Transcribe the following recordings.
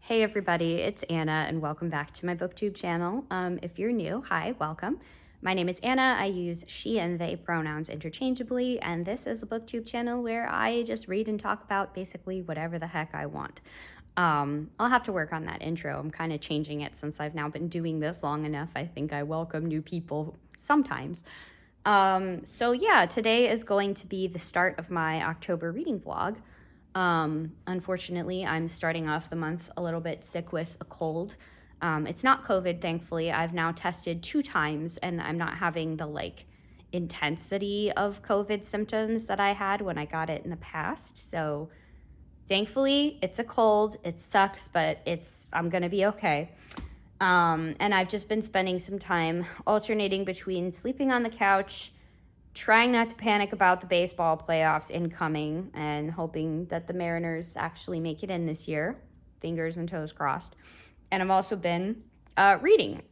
Hey everybody, it's Anna and welcome back to my booktube channel. If you're new, hi, welcome. My name is Anna. I use she and they pronouns interchangeably, and this is a booktube channel where I just read and talk about basically whatever the heck I want. I'll have to work on that intro. I'm kind of changing it since I've now been doing this long enough. I think I welcome new people sometimes. So yeah, today is going to be the start of my October reading vlog. Unfortunately, I'm starting off the month a little bit sick with a cold. It's not COVID, thankfully. I've now tested 2 times and I'm not having the intensity of COVID symptoms that I had when I got it in the past. So thankfully it's a cold. It sucks, but I'm gonna be okay. And I've just been spending some time alternating between sleeping on the couch, trying not to panic about the baseball playoffs incoming, and hoping that the Mariners actually make it in this year. Fingers and toes crossed. And I've also been reading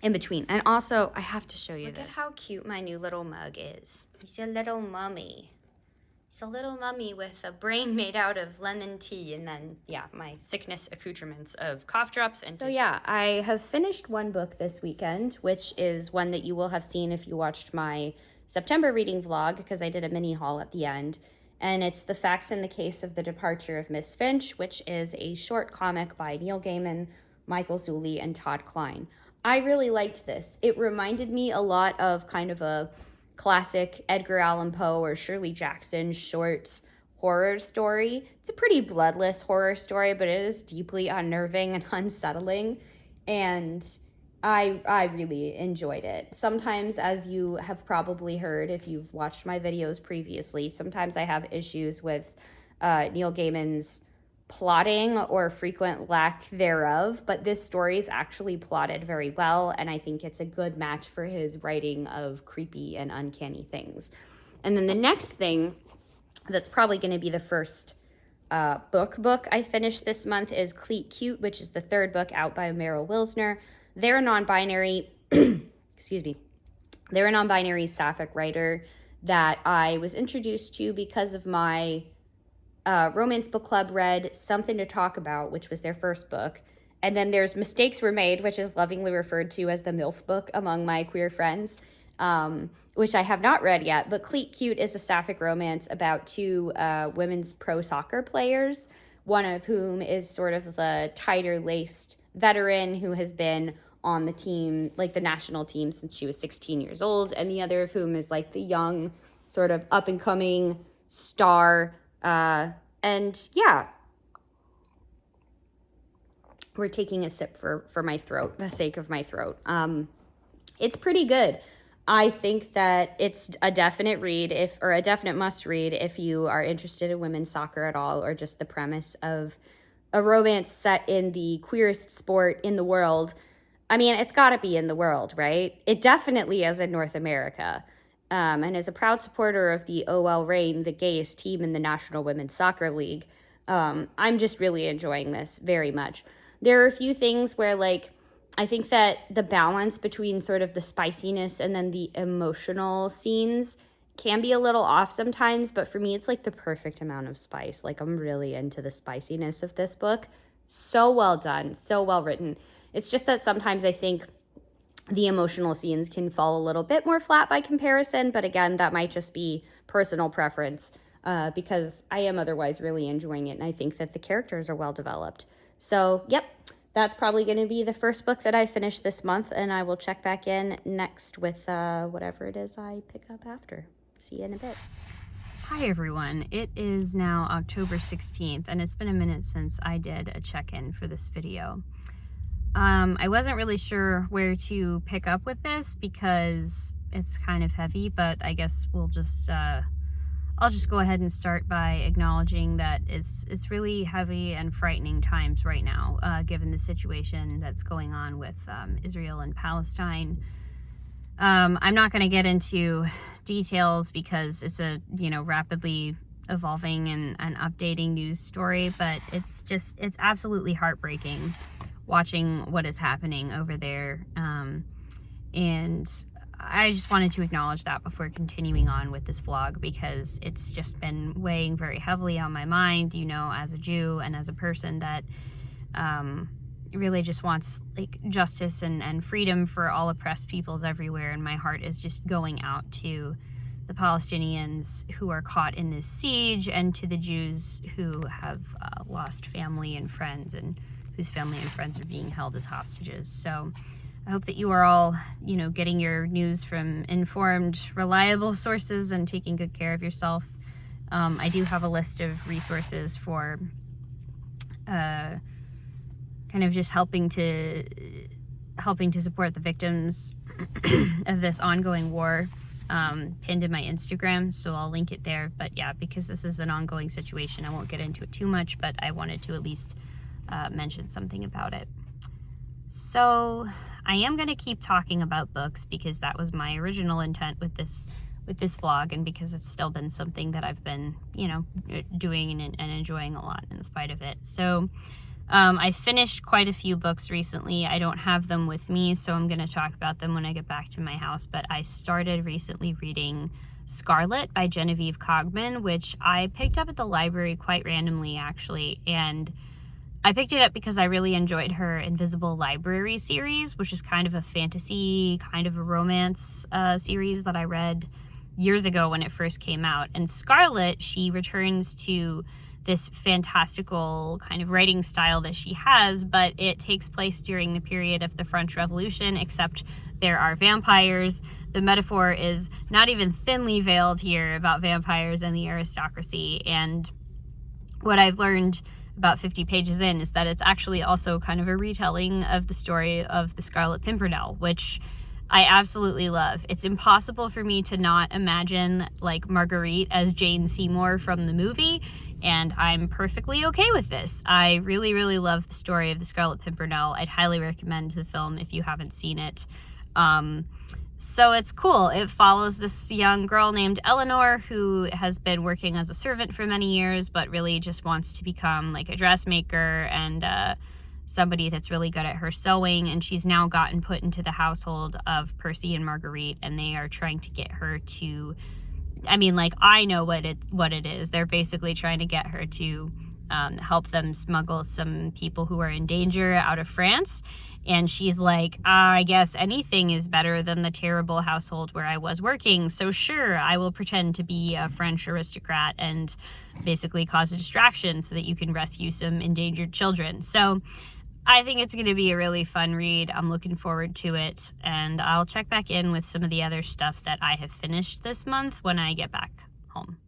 in between. And also, I have to show you Look at how cute my new little mug is. He's a little mummy. He's a little mummy with a brain made out of lemon tea, and then, yeah, my sickness accoutrements of cough drops. And so, yeah, I have finished one book this weekend, which is one that you will have seen if you watched my September reading vlog, because I did a mini haul at the end. And it's The Facts in the Case of the Departure of Miss Finch, which is a short comic by Neil Gaiman, Michael Zulli, and Todd Klein. I really liked this. It reminded me a lot of kind of a classic Edgar Allan Poe or Shirley Jackson short horror story. It's a pretty bloodless horror story, but it is deeply unnerving and unsettling. And I really enjoyed it. Sometimes, as you have probably heard if you've watched my videos previously, sometimes I have issues with Neil Gaiman's plotting or frequent lack thereof, but this story is actually plotted very well, and I think it's a good match for his writing of creepy and uncanny things. And then the next thing that's probably going to be the first book I finished this month is Cleat Cute, which is the 3rd book out by Meryl Wilsner. They're a non-binary, they're a non-binary sapphic writer that I was introduced to because of my romance book club read Something to Talk About, which was their first book. And then there's Mistakes Were Made, which is lovingly referred to as the MILF book among my queer friends, which I have not read yet. But Cleat Cute is a sapphic romance about 2 women's pro soccer players, one of whom is sort of the tighter-laced veteran who has been on the team, like the national team, since she was 16 years old, and the other of whom is like the young, sort of up-and-coming star. And yeah, we're taking a sip for my throat, the sake of my throat. It's pretty good. I think that it's a definite read, or a definite must read if you are interested in women's soccer at all, or just the premise of a romance set in the queerest sport in the world. I mean, it's got to be in the world, right? It definitely is in North America. And as a proud supporter of the OL Reign, the gayest team in the National Women's Soccer League, I'm just really enjoying this very much. There are a few things where, I think that the balance between sort of the spiciness and then the emotional scenes can be a little off sometimes, but for me, it's the perfect amount of spice. I'm really into the spiciness of this book. So well done, so well written. It's just that sometimes I think the emotional scenes can fall a little bit more flat by comparison, but again, that might just be personal preference because I am otherwise really enjoying it, and I think that the characters are well developed. So, yep, that's probably going to be the first book that I finish this month, and I will check back in next with whatever it is I pick up after. See you in a bit. Hi everyone, it is now October 16th, and it's been a minute since I did a check-in for this video. I wasn't really sure where to pick up with this because it's kind of heavy, but I guess we'll just, I'll just go ahead and start by acknowledging that it's really heavy and frightening times right now, given the situation that's going on with Israel and Palestine. I'm not going to get into details because it's a, rapidly evolving and updating news story, but it's absolutely heartbreaking watching what is happening over there. And I just wanted to acknowledge that before continuing on with this vlog, because it's just been weighing very heavily on my mind, as a Jew and as a person that really just wants like justice and freedom for all oppressed peoples everywhere. And my heart is just going out to the Palestinians who are caught in this siege, and to the Jews who have lost family and friends, and whose family and friends are being held as hostages. So I hope that you are all, getting your news from informed, reliable sources and taking good care of yourself. I do have a list of resources for kind of just helping to support the victims of this ongoing war, pinned in my Instagram, so I'll link it there. But yeah, because this is an ongoing situation, I won't get into it too much, but I wanted to at least mention something about it. So I am going to keep talking about books because that was my original intent with this vlog, and because it's still been something that I've been, doing and enjoying a lot in spite of it. So I finished quite a few books recently. I don't have them with me, so I'm going to talk about them when I get back to my house. But I started recently reading Scarlet by Genevieve Cogman, which I picked up at the library quite randomly, actually. And I picked it up because I really enjoyed her Invisible Library series, which is kind of a fantasy, kind of a romance series that I read years ago when it first came out. And Scarlet, she returns to this fantastical kind of writing style that she has, but it takes place during the period of the French Revolution, except there are vampires. The metaphor is not even thinly veiled here about vampires and the aristocracy. And what I've learned about 50 pages in is that it's actually also kind of a retelling of the story of the Scarlet Pimpernel, which I absolutely love. It's impossible for me to not imagine like Marguerite as Jane Seymour from the movie, and I'm perfectly okay with this. I really, really love the story of the Scarlet Pimpernel. I'd highly recommend the film if you haven't seen it. So it's cool. It follows this young girl named Eleanor who has been working as a servant for many years, but really just wants to become like a dressmaker and somebody that's really good at her sewing. And she's now gotten put into the household of Percy and Marguerite, and they are trying to get her to, I know what it is. They're basically trying to get her to help them smuggle some people who are in danger out of France. And she's like, I guess anything is better than the terrible household where I was working. So sure, I will pretend to be a French aristocrat and basically cause a distraction so that you can rescue some endangered children. So I think it's going to be a really fun read. I'm looking forward to it. And I'll check back in with some of the other stuff that I have finished this month when I get back home.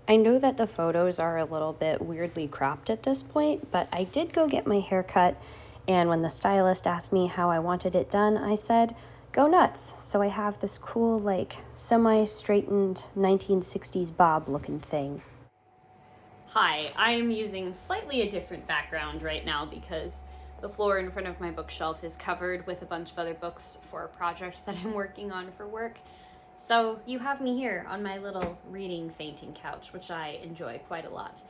I know that the photos are a little bit weirdly cropped at this point, but I did go get my hair cut, and when the stylist asked me how I wanted it done, I said, go nuts. So I have this cool, like, semi-straightened 1960s bob looking thing. Hi, I am using slightly a different background right now because the floor in front of my bookshelf is covered with a bunch of other books for a project that I'm working on for work. So you have me here on my little reading fainting couch, which I enjoy quite a lot.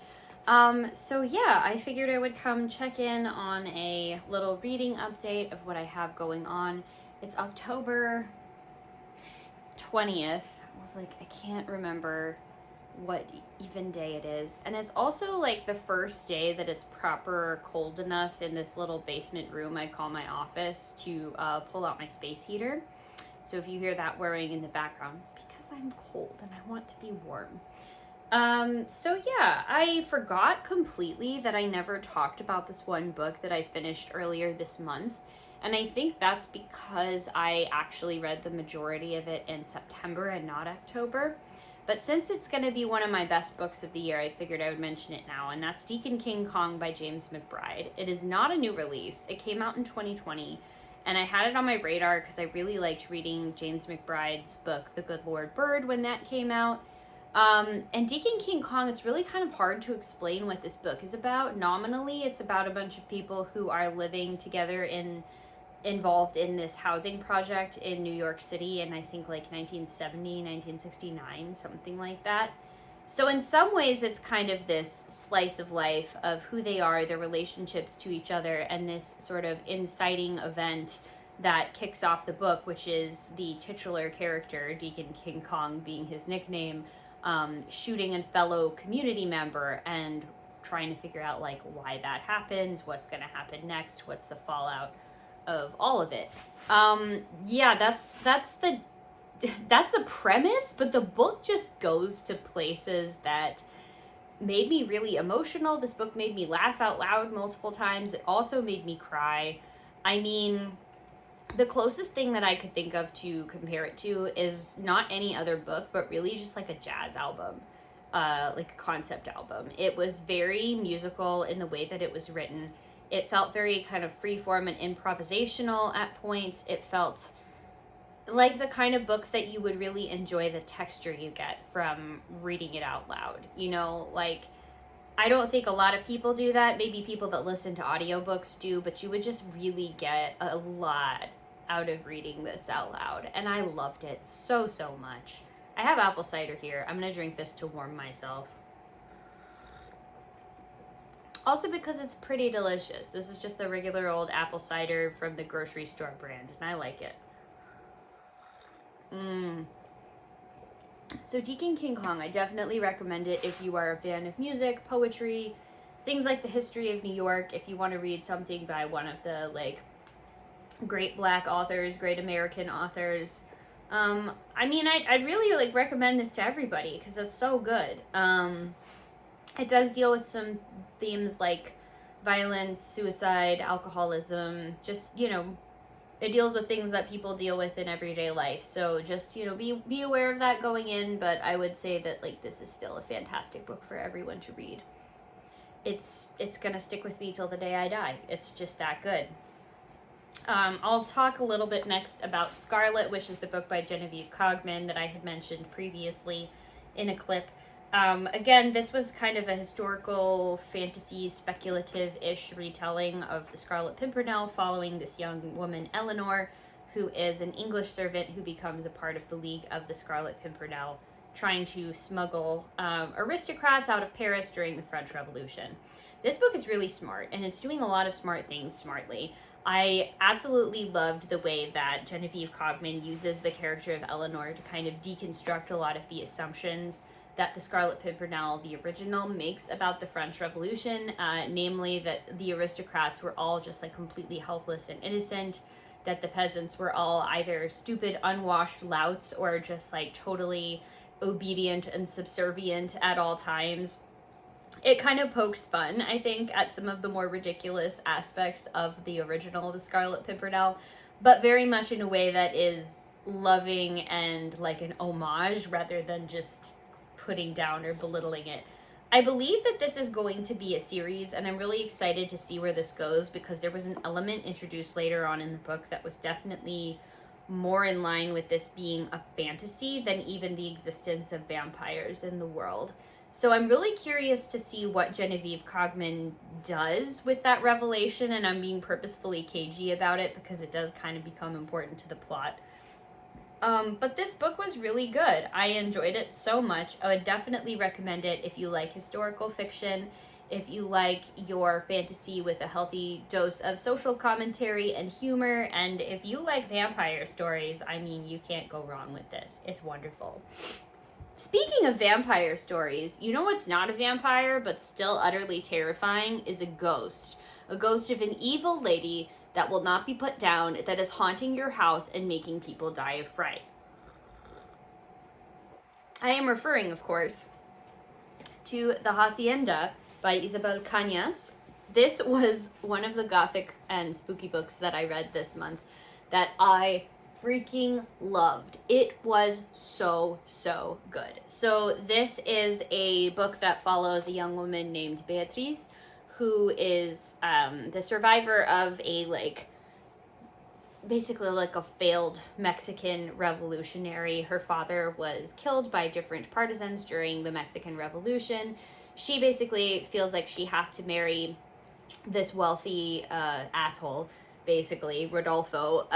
So yeah, I figured I would come check in on a little reading update of what I have going on. It's October 20th. I was like, I can't remember what even day it is. And it's also like the first day that it's proper cold enough in this little basement room I call my office to pull out my space heater. So if you hear that whirring in the background, it's because I'm cold and I want to be warm. So yeah, I forgot completely that I never talked about this one book that I finished earlier this month. And I think that's because I actually read the majority of it in September and not October. But since it's going to be one of my best books of the year, I figured I would mention it now. And that's Deacon King Kong by James McBride. It is not a new release. It came out in 2020. And I had it on my radar because I really liked reading James McBride's book, The Good Lord Bird, when that came out. And Deacon King Kong, it's really kind of hard to explain what this book is about. Nominally, it's about a bunch of people who are living together involved in this housing project in New York City in, I think, like 1970, 1969, something like that. So in some ways, it's kind of this slice of life of who they are, their relationships to each other, and this sort of inciting event that kicks off the book, which is the titular character, Deacon King Kong being his nickname, shooting a fellow community member and trying to figure out like why that happens, what's going to happen next, what's the fallout of all of it. Yeah, that's the premise, but the book just goes to places that made me really emotional. This book made me laugh out loud multiple times. It also made me cry. I mean, the closest thing that I could think of to compare it to is not any other book, but really just like a jazz album, like a concept album. It was very musical in the way that it was written. It felt very kind of freeform and improvisational at points. It felt like the kind of book that you would really enjoy the texture you get from reading it out loud. You know, like, I don't think a lot of people do that. Maybe people that listen to audiobooks do, but you would just really get a lot out of reading this out loud. And I loved it so, so much. I have apple cider here. I'm going to drink this to warm myself. Also because it's pretty delicious. This is just the regular old apple cider from the grocery store brand, and I like it. So Deacon King Kong, I definitely recommend it if you are a fan of music, poetry, things like the history of New York. If you want to read something by one of the like great Black authors, great American authors. I mean, I'd really like recommend this to everybody because it's so good. It does deal with some themes like violence, suicide, alcoholism, just, you know, it deals with things that people deal with in everyday life. So just, you know, be aware of that going in, but I would say that like this is still a fantastic book for everyone to read. It's gonna stick with me till the day I die. It's just that good. I'll talk a little bit next about Scarlet, which is the book by Genevieve Cogman that I had mentioned previously in a clip. Again, this was kind of a historical fantasy speculative-ish retelling of the Scarlet Pimpernel following this young woman, Eleanor, who is an English servant who becomes a part of the League of the Scarlet Pimpernel, trying to smuggle aristocrats out of Paris during the French Revolution. This book is really smart, and it's doing a lot of smart things smartly. I absolutely loved the way that Genevieve Cogman uses the character of Eleanor to kind of deconstruct a lot of the assumptions that the Scarlet Pimpernel, the original, makes about the French Revolution, namely that the aristocrats were all just like completely helpless and innocent, that the peasants were all either stupid, unwashed louts or just like totally obedient and subservient at all times. It kind of pokes fun, I think, at some of the more ridiculous aspects of the original, the Scarlet Pimpernel, but very much in a way that is loving and like an homage rather than just putting down or belittling it. I believe that this is going to be a series, and I'm really excited to see where this goes because there was an element introduced later on in the book that was definitely more in line with this being a fantasy than even the existence of vampires in the world. So I'm really curious to see what Genevieve Cogman does with that revelation, and I'm being purposefully cagey about it because it does kind of become important to the plot. But this book was really good. I enjoyed it so much. I would definitely recommend it if you like historical fiction, if you like your fantasy with a healthy dose of social commentary and humor, and if you like vampire stories, I mean, you can't go wrong with this. It's wonderful. Speaking of vampire stories, you know what's not a vampire but still utterly terrifying is a ghost. A ghost of an evil lady that will not be put down, that is haunting your house and making people die of fright. I am referring, of course, to The Hacienda by Isabel Cañas. This was one of the gothic and spooky books that I read this month that I freaking loved. It was so, so good. So this is a book that follows a young woman named Beatriz, who is the survivor of a basically like a failed Mexican revolutionary. Her father was killed by different partisans during the Mexican Revolution. She basically feels like she has to marry this wealthy asshole, basically, Rodolfo,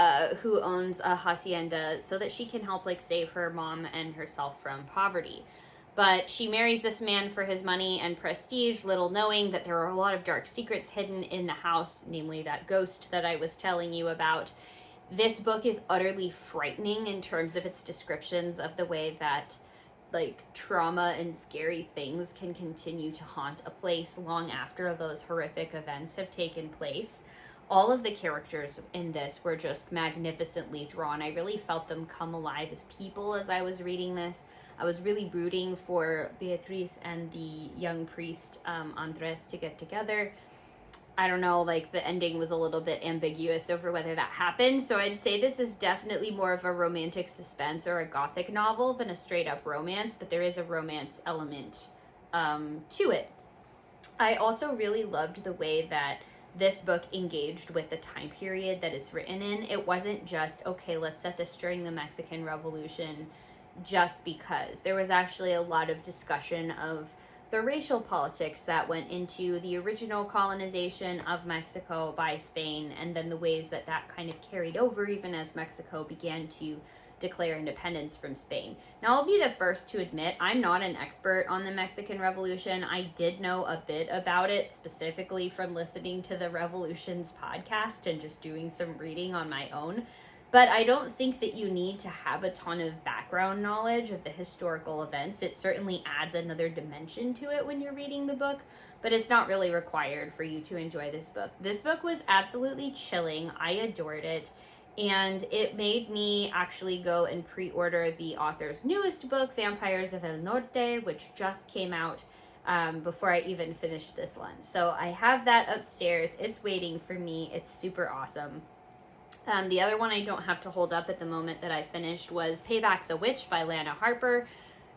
who owns a hacienda so that she can help save her mom and herself from poverty. But she marries this man for his money and prestige, little knowing that there are a lot of dark secrets hidden in the house, namely that ghost that I was telling you about. This book is utterly frightening in terms of its descriptions of the way that like trauma and scary things can continue to haunt a place long after those horrific events have taken place. All of the characters in this were just magnificently drawn. I really felt them come alive as people as I was reading this. I was really rooting for Beatrice and the young priest, Andres, to get together. I don't know, like the ending was a little bit ambiguous over whether that happened. So I'd say this is definitely more of a romantic suspense or a gothic novel than a straight up romance, but there is a romance element to it. I also really loved the way that this book engaged with the time period that it's written in. It wasn't just, okay, let's set this during the Mexican Revolution just because. There was actually a lot of discussion of the racial politics that went into the original colonization of Mexico by Spain, and then the ways that that kind of carried over even as Mexico began to declare independence from Spain. Now, I'll be the first to admit I'm not an expert on the Mexican Revolution. I did know a bit about it, specifically from listening to the Revolutions podcast and just doing some reading on my own. But I don't think that you need to have a ton of background knowledge of the historical events. It certainly adds another dimension to it when you're reading the book, but it's not really required for you to enjoy this book. This book was absolutely chilling. I adored it. And it made me actually go and pre-order the author's newest book, Vampires of El Norte, which just came out before I even finished this one. So I have that upstairs. It's waiting for me. It's super awesome. The other one I don't have to hold up at the moment that I finished was Payback's a Witch by Lana Harper.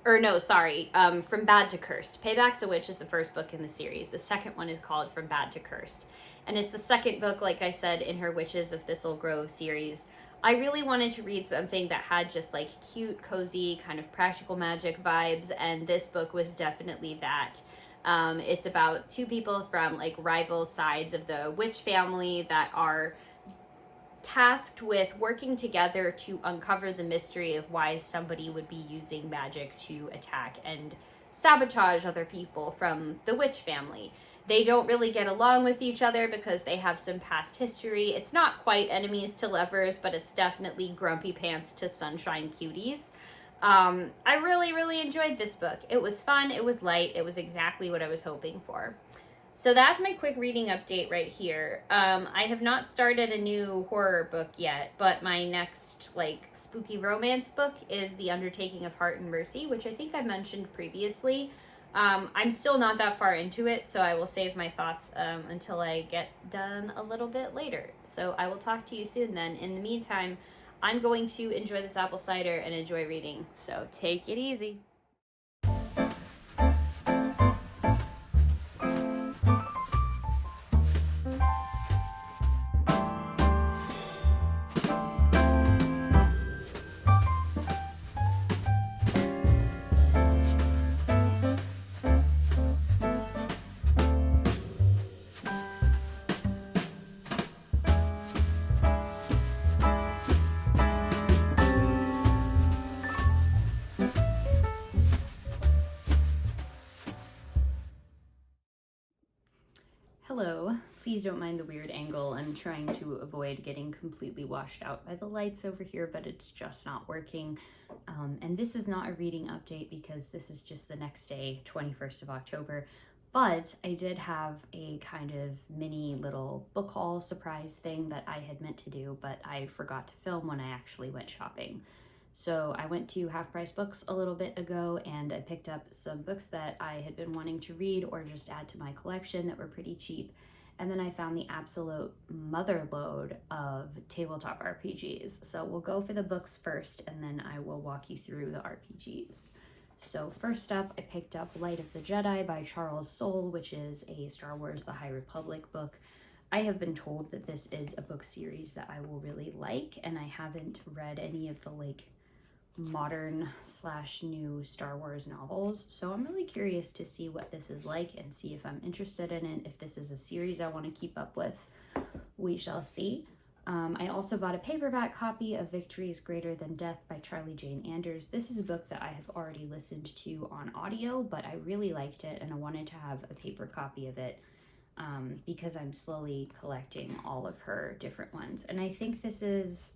From Bad to Cursed. Payback's a Witch is the first book in the series. The second one is called From Bad to Cursed. And it's the second book, like I said, in her Witches of Thistle Grove series. I really wanted to read something that had just like cute, cozy, kind of practical magic vibes, and this book was definitely that. It's about two people from like rival sides of the witch family that are tasked with working together to uncover the mystery of why somebody would be using magic to attack and sabotage other people from the witch family. They don't really get along with each other because they have some past history. It's not quite enemies to lovers, but it's definitely grumpy pants to sunshine cuties. I really, really enjoyed this book. It was fun, it was light, it was exactly what I was hoping for. So that's my quick reading update right here. I have not started a new horror book yet, but my next like spooky romance book is The Undertaking of Heart and Mercy, which I think I mentioned previously. I'm still not that far into it, so I will save my thoughts until I get done a little bit later. So I will talk to you soon then. In the meantime, I'm going to enjoy this apple cider and enjoy reading. So take it easy. Hello, please don't mind the weird angle. I'm trying to avoid getting completely washed out by the lights over here, but it's just not working. And this is not a reading update because this is just the next day, 21st of October. But I did have a kind of mini little book haul surprise thing that I had meant to do, but I forgot to film when I actually went shopping. So I went to Half Price Books a little bit ago and I picked up some books that I had been wanting to read or just add to my collection that were pretty cheap. And then I found the absolute mother load of tabletop RPGs. So we'll go for the books first and then I will walk you through the RPGs. So first up, I picked up Light of the Jedi by Charles Soule, which is a Star Wars The High Republic book. I have been told that this is a book series that I will really like, and I haven't read any of the like modern / new Star Wars novels, so I'm really curious to see what this is like and see if I'm interested in it. If this is a series I want to keep up with, we shall see. I also bought a paperback copy of Victory is Greater Than Death by Charlie Jane Anders. This is a book that I have already listened to on audio, but I really liked it and I wanted to have a paper copy of it because I'm slowly collecting all of her different ones. And I think this is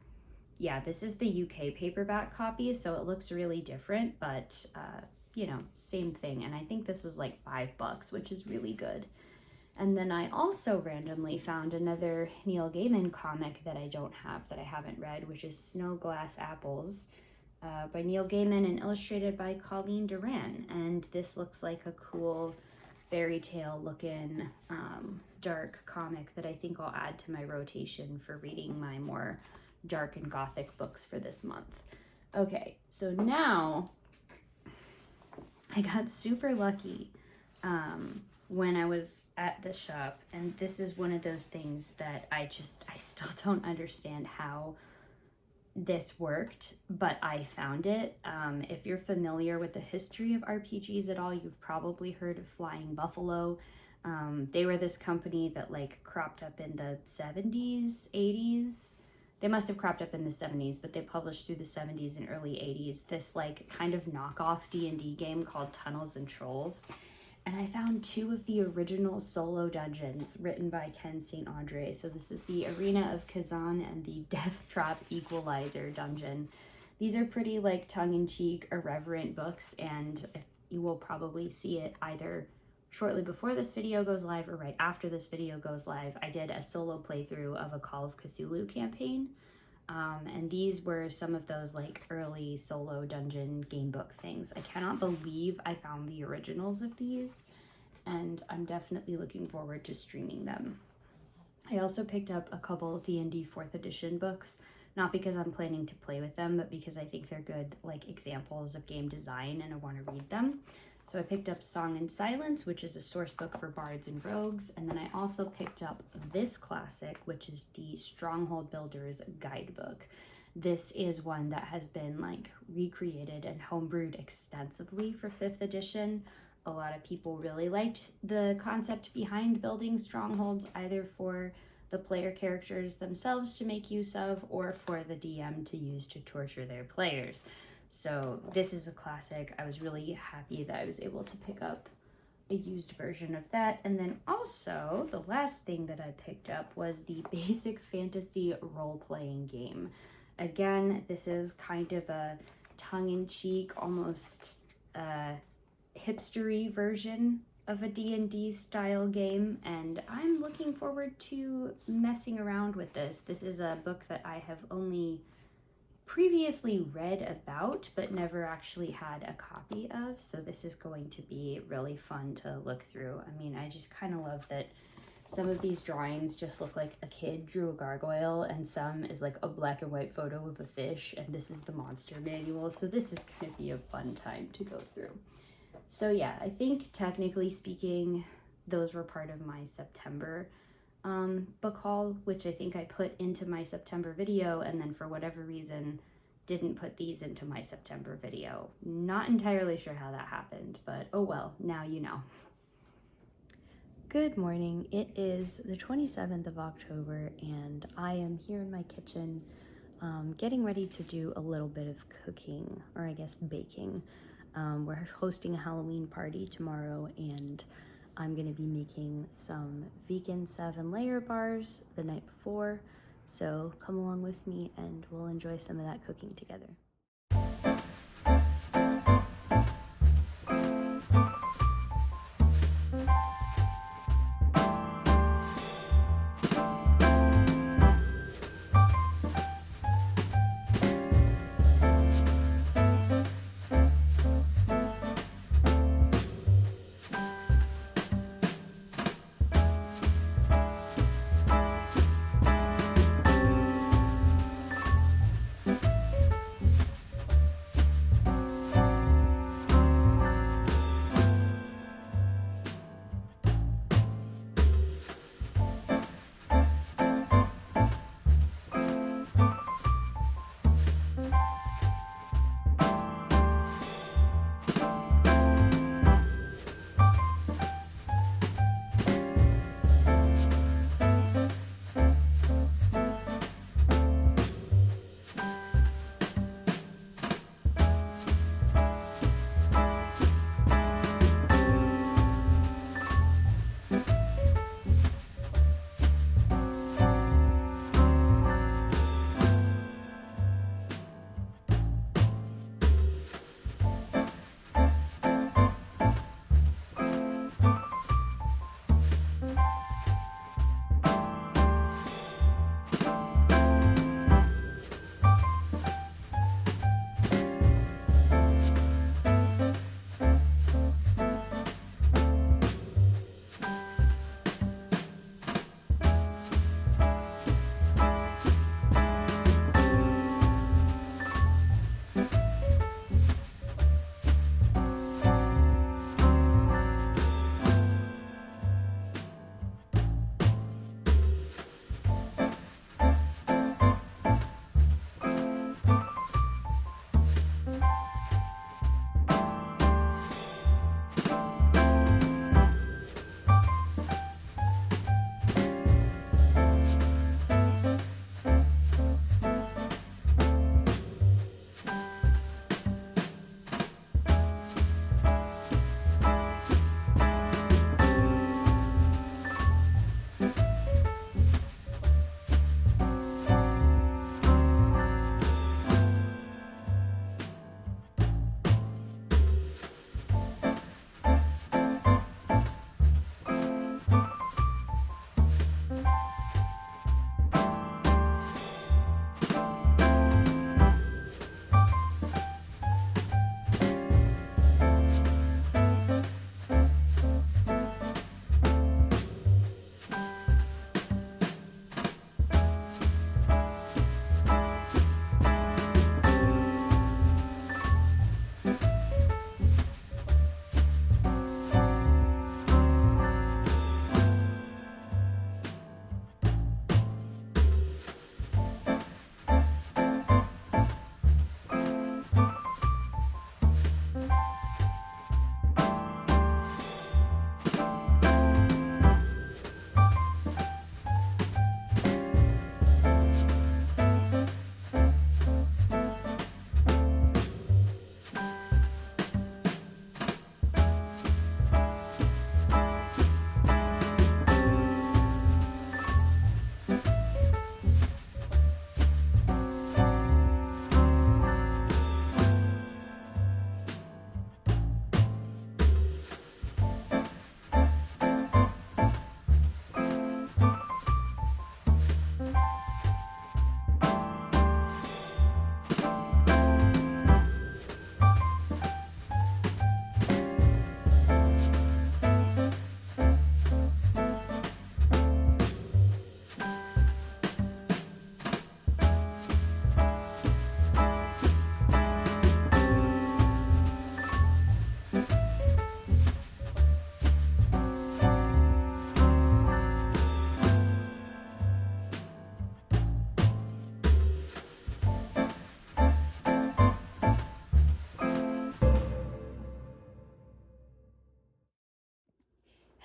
yeah, this is the UK paperback copy, so it looks really different, but you know, same thing. And I think this was like $5, which is really good. And then I also randomly found another Neil Gaiman comic that I don't have, that I haven't read, which is Snow Glass Apples by Neil Gaiman and illustrated by Colleen Duran. And this looks like a cool fairy tale looking dark comic that I think I'll add to my rotation for reading my more dark and gothic books for this month. Okay, so now I got super lucky when I was at the shop, and this is one of those things that I still don't understand how this worked, but I found it. If you're familiar with the history of RPGs at all, you've probably heard of Flying Buffalo. They were this company that like cropped up in the 70s, 80s. They must have cropped up in the 70s, but they published through the 70s and early 80s this like kind of knockoff D&D game called Tunnels and Trolls. And I found 2 of the original solo dungeons written by Ken St. Andre. So this is the Arena of Kazan and the Death Trap Equalizer dungeon. These are pretty like tongue-in-cheek, irreverent books, and you will probably see it either shortly before this video goes live or right after this video goes live. I did a solo playthrough of a Call of Cthulhu campaign. And these were some of those like early solo dungeon game book things. I cannot believe I found the originals of these, and I'm definitely looking forward to streaming them. I also picked up a couple D&D 4th edition books, not because I'm planning to play with them, but because I think they're good like examples of game design and I want to read them. So I picked up Song and Silence, which is a source book for bards and rogues, and then I also picked up this classic, which is the Stronghold Builders Guidebook. This is one that has been like recreated and homebrewed extensively for 5th edition. A lot of people really liked the concept behind building strongholds, either for the player characters themselves to make use of or for the DM to use to torture their players. So this is a classic. I was really happy that I was able to pick up a used version of that. And then also the last thing that I picked up was the Basic Fantasy role-playing game. Again, this is kind of a tongue-in-cheek, almost hipstery version of a D&D style game, and I'm looking forward to messing around with this. This is a book that I have only previously read about but never actually had a copy of, so this is going to be really fun to look through. I mean, I just kind of love that some of these drawings just look like a kid drew a gargoyle, and some is like a black and white photo of a fish, and this is the monster manual, so this is going to be a fun time to go through. So yeah, I think technically speaking, those were part of my September book haul, which I think I put into my September video, and then for whatever reason didn't put these into my September video. Not entirely sure how that happened, but oh well, now you know. Good morning. It is the 27th of October, and I am here in my kitchen getting ready to do a little bit of cooking, or I guess baking. We're hosting a Halloween party tomorrow, and I'm going to be making some vegan 7-layer bars the night before, so come along with me and we'll enjoy some of that cooking together.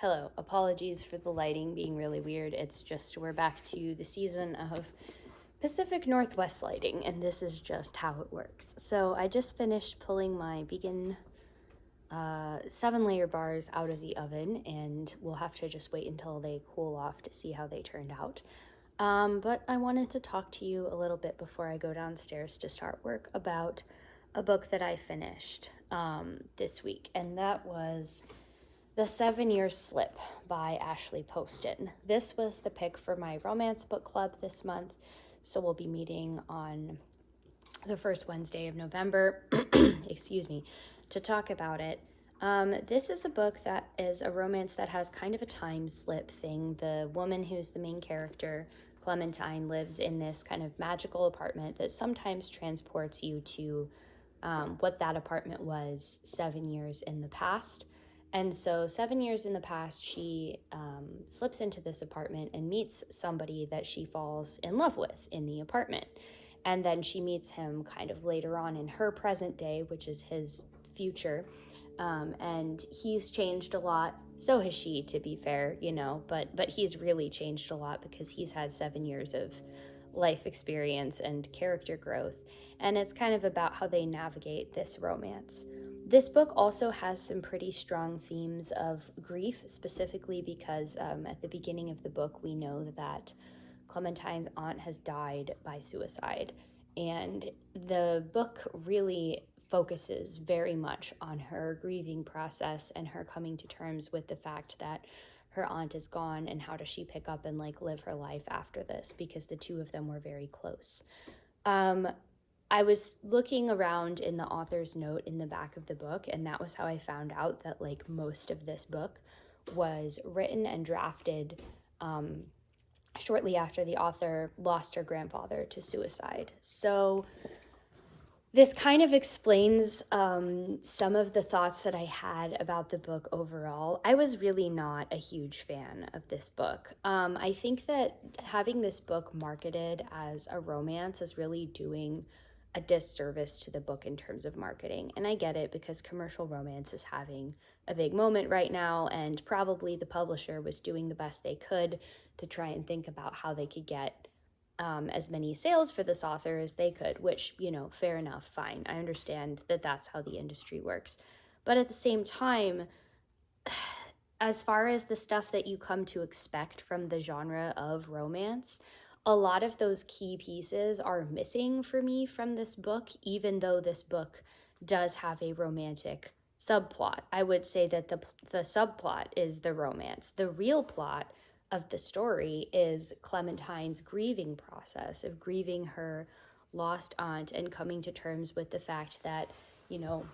Hello, apologies for the lighting being really weird. It's just we're back to the season of Pacific Northwest lighting, and this is just how it works. So I just finished pulling my vegan 7-layer bars out of the oven, and we'll have to just wait until they cool off to see how they turned out. But I wanted to talk to you a little bit before I go downstairs to start work about a book that I finished this week, and that was The 7-Year Slip by Ashley Poston. This was the pick for my romance book club this month, so we'll be meeting on the first Wednesday of November, excuse me, to talk about it. This is a book that is a romance that has kind of a time slip thing. The woman who's the main character, Clementine, lives in this kind of magical apartment that sometimes transports you to what that apartment was 7 years in the past. And so 7 years in the past, she slips into this apartment and meets somebody that she falls in love with in the apartment. And then she meets him kind of later on in her present day, which is his future. And he's changed a lot. So has she, to be fair, you know, but he's really changed a lot because he's had 7 years of life experience and character growth. And it's kind of about how they navigate this romance. This book also has some pretty strong themes of grief, specifically because at the beginning of the book, we know that Clementine's aunt has died by suicide. And the book really focuses very much on her grieving process and her coming to terms with the fact that her aunt is gone and how does she pick up and like live her life after this, because the two of them were very close. I was looking around in the author's note in the back of the book, and that was how I found out that like most of this book was written and drafted shortly after the author lost her grandfather to suicide. So this kind of explains some of the thoughts that I had about the book overall. I was really not a huge fan of this book. I think that having this book marketed as a romance is really doing a disservice to the book in terms of marketing. And I get it because commercial romance is having a big moment right now, and probably the publisher was doing the best they could to try and think about how they could get as many sales for this author as they could, which, you know, fair enough, fine. I understand that that's how the industry works. But at the same time, as far as the stuff that you come to expect from the genre of romance, a lot of those key pieces are missing for me from this book, even though this book does have a romantic subplot. I would say that the subplot is the romance. The real plot of the story is Clementine's grieving process of grieving her lost aunt and coming to terms with the fact that, you know,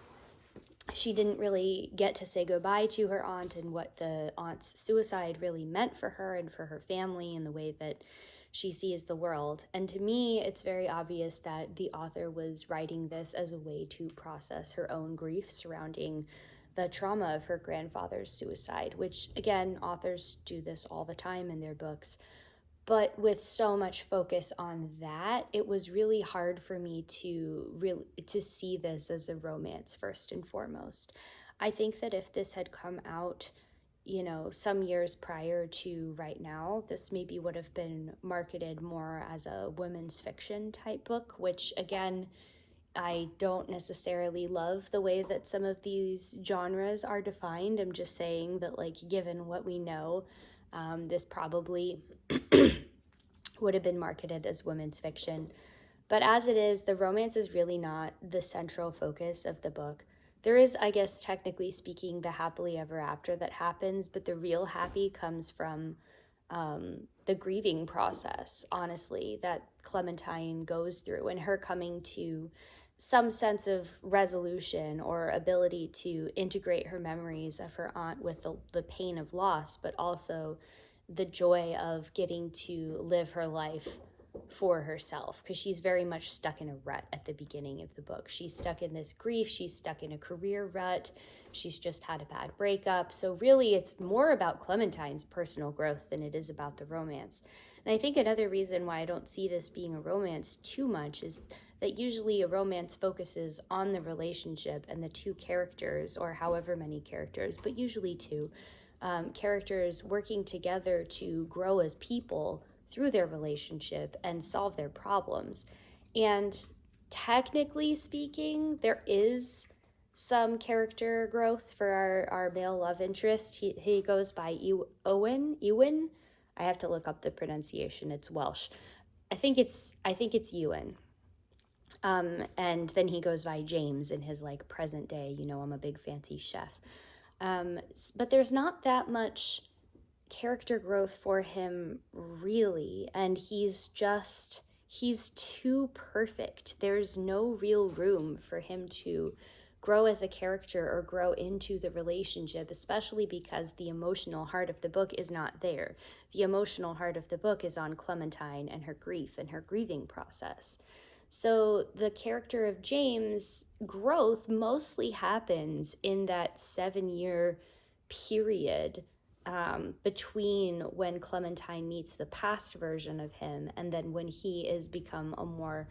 she didn't really get to say goodbye to her aunt and what the aunt's suicide really meant for her and for her family and the way that she sees the world. And to me, it's very obvious that the author was writing this as a way to process her own grief surrounding the trauma of her grandfather's suicide, which, again, authors do this all the time in their books. But with so much focus on that, it was really hard for me to see this as a romance first and foremost. I think that if this had come out, you know, some years prior to right now, this maybe would have been marketed more as a women's fiction type book, which again, I don't necessarily love the way that some of these genres are defined. I'm just saying that, like, given what we know, this probably would have been marketed as women's fiction. But as it is, the romance is really not the central focus of the book. There is, I guess, technically speaking, the happily ever after that happens, but the real happy comes from the grieving process, honestly, that Clementine goes through and her coming to some sense of resolution or ability to integrate her memories of her aunt with the pain of loss, but also the joy of getting to live her life for herself, because she's very much stuck in a rut at the beginning of the book. She's stuck in this grief, she's stuck in a career rut, she's just had a bad breakup. So really it's more about Clementine's personal growth than it is about the romance. And I think another reason why I don't see this being a romance too much is that usually a romance focuses on the relationship and the two characters, or however many characters, but usually two, characters working together to grow as people through their relationship and solve their problems. And technically speaking, there is some character growth for our male love interest. He goes by Ewan. I have to look up the pronunciation. It's Welsh. I think it's Ewan. And then he goes by James in his like present day, I'm a big fancy chef. But there's not that much character growth for him really, and he's too perfect. There's no real room for him to grow as a character or grow into the relationship, especially because the emotional heart of the book is not there. The emotional heart of the book is on Clementine and her grief and her grieving process. So the character of James growth mostly happens in that 7-year period between when Clementine meets the past version of him and then when he is become a more,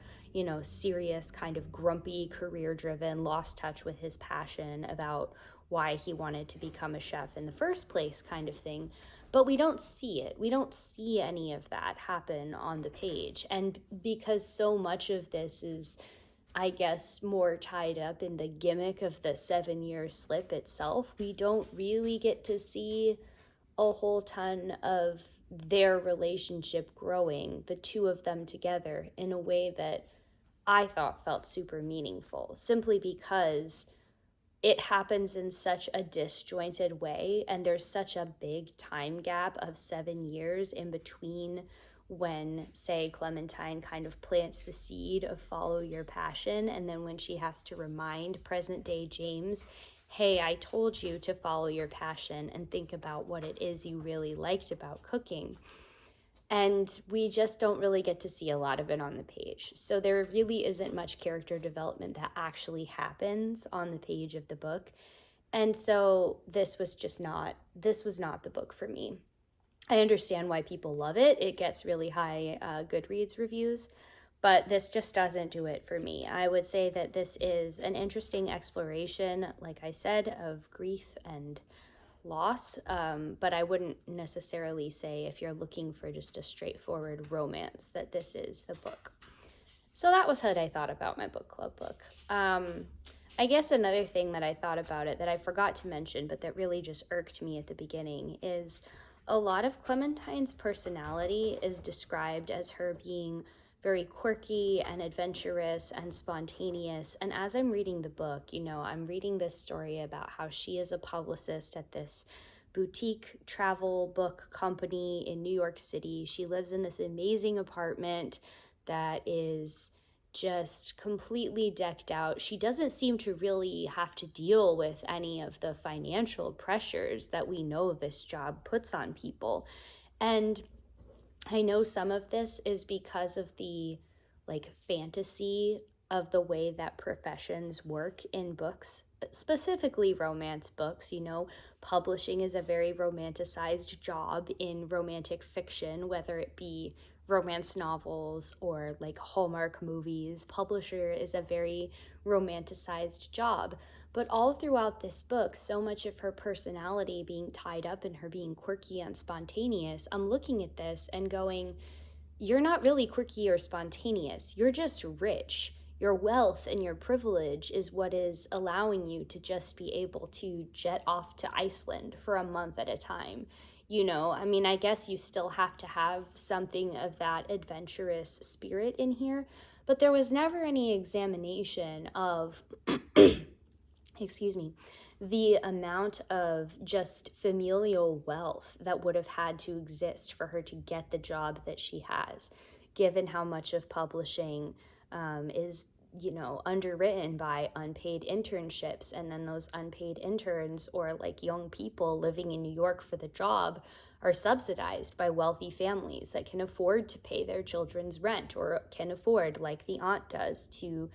serious, kind of grumpy, career-driven, lost touch with his passion about why he wanted to become a chef in the first place kind of thing. But we don't see it. We don't see any of that happen on the page. And because so much of this is, I guess, more tied up in the gimmick of the 7-year slip itself, we don't really get to see a whole ton of their relationship growing, the two of them together, in a way that I thought felt super meaningful, simply because it happens in such a disjointed way and there's such a big time gap of 7 years in between when, say, Clementine kind of plants the seed of follow your passion, and then when she has to remind present day James, hey, I told you to follow your passion and think about what it is you really liked about cooking. And we just don't really get to see a lot of it on the page. So there really isn't much character development that actually happens on the page of the book. And so this was not the book for me. I understand why people love it. It gets really high Goodreads reviews, but this just doesn't do it for me. I would say that this is an interesting exploration, like I said, of grief and loss, but I wouldn't necessarily say, if you're looking for just a straightforward romance, that this is the book. So that was what I thought about my book club book. I guess another thing that I thought about it that I forgot to mention, but that really just irked me at the beginning, is a lot of Clementine's personality is described as her being very quirky and adventurous and spontaneous. And as I'm reading the book, I'm reading this story about how she is a publicist at this boutique travel book company in New York City. She lives in this amazing apartment that is just completely decked out. She doesn't seem to really have to deal with any of the financial pressures that we know this job puts on people. And I know some of this is because of the fantasy of the way that professions work in books, specifically romance books. Publishing is a very romanticized job in romantic fiction, whether it be romance novels or Hallmark movies. Publisher is a very romanticized job. But all throughout this book, so much of her personality being tied up in her being quirky and spontaneous, I'm looking at this and going, you're not really quirky or spontaneous. You're just rich. Your wealth and your privilege is what is allowing you to just be able to jet off to Iceland for a month at a time. I guess you still have to have something of that adventurous spirit in here, but there was never any examination of excuse me, the amount of just familial wealth that would have had to exist for her to get the job that she has, given how much of publishing is, underwritten by unpaid internships. And then those unpaid interns, or young people living in New York for the job, are subsidized by wealthy families that can afford to pay their children's rent, or can afford, like the aunt does, to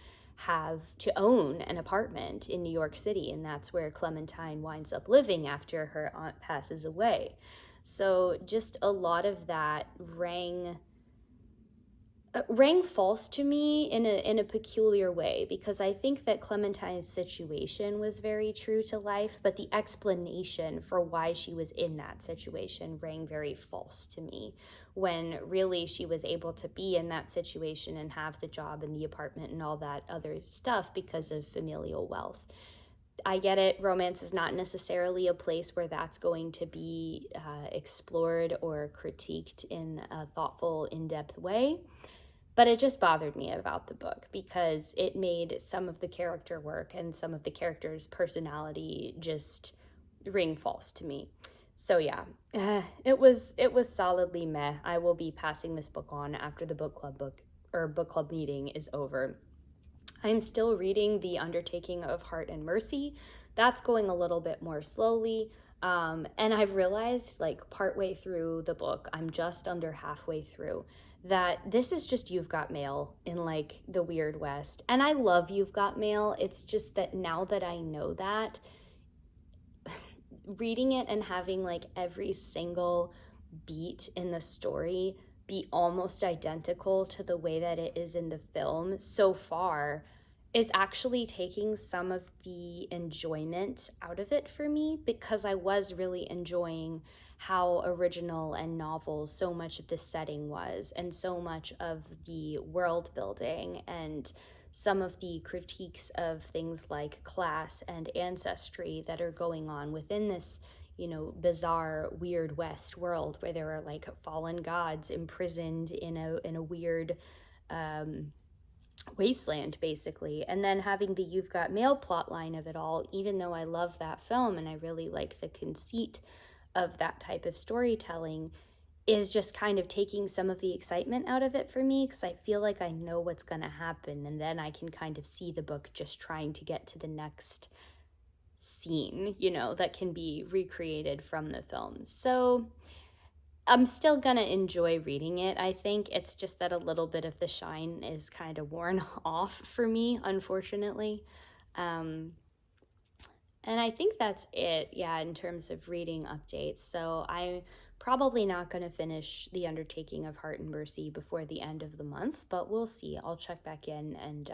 own an apartment in New York City. And that's where Clementine winds up living after her aunt passes away. So just a lot of that rang rang false to me in a peculiar way, because I think that Clementine's situation was very true to life, but the explanation for why she was in that situation rang very false to me, when really she was able to be in that situation and have the job and the apartment and all that other stuff because of familial wealth. I get it, romance is not necessarily a place where that's going to be explored or critiqued in a thoughtful, in-depth way. But it just bothered me about the book because it made some of the character work and some of the characters' personality just ring false to me. So yeah, it was solidly meh. I will be passing this book on after the book club meeting is over. I'm still reading The Undertaking of Heart and Mercy. That's going a little bit more slowly. And I've realized, like, partway through the book, I'm just under halfway through, that this is just You've Got Mail in, like, the Weird West. And I love You've Got Mail. It's just that now that I know that, reading it and having, like, every single beat in the story be almost identical to the way that it is in the film so far is actually taking some of the enjoyment out of it for me, because I was really enjoying how original and novel so much of the setting was, and so much of the world building, and some of the critiques of things like class and ancestry that are going on within this, bizarre weird west world where there are like fallen gods imprisoned in a weird wasteland, basically. And then having the You've Got Mail plot line of it all, even though I love that film and I really like the conceit of that type of storytelling, is just kind of taking some of the excitement out of it for me, because I feel like I know what's going to happen, and then I can kind of see the book just trying to get to the next scene, that can be recreated from the film. So I'm still gonna enjoy reading it. I think it's just that a little bit of the shine is kind of worn off for me, unfortunately. Um, and I think that's it, yeah, in terms of reading updates. So I'm probably not going to finish The Undertaking of Heart and Mercy before the end of the month, but we'll see. I'll check back in and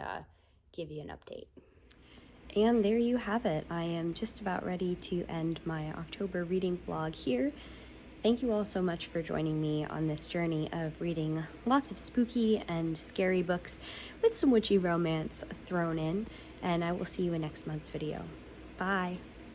give you an update. And there you have it. I am just about ready to end my October reading vlog here. Thank you all so much for joining me on this journey of reading lots of spooky and scary books with some witchy romance thrown in, and I will see you in next month's video. Bye!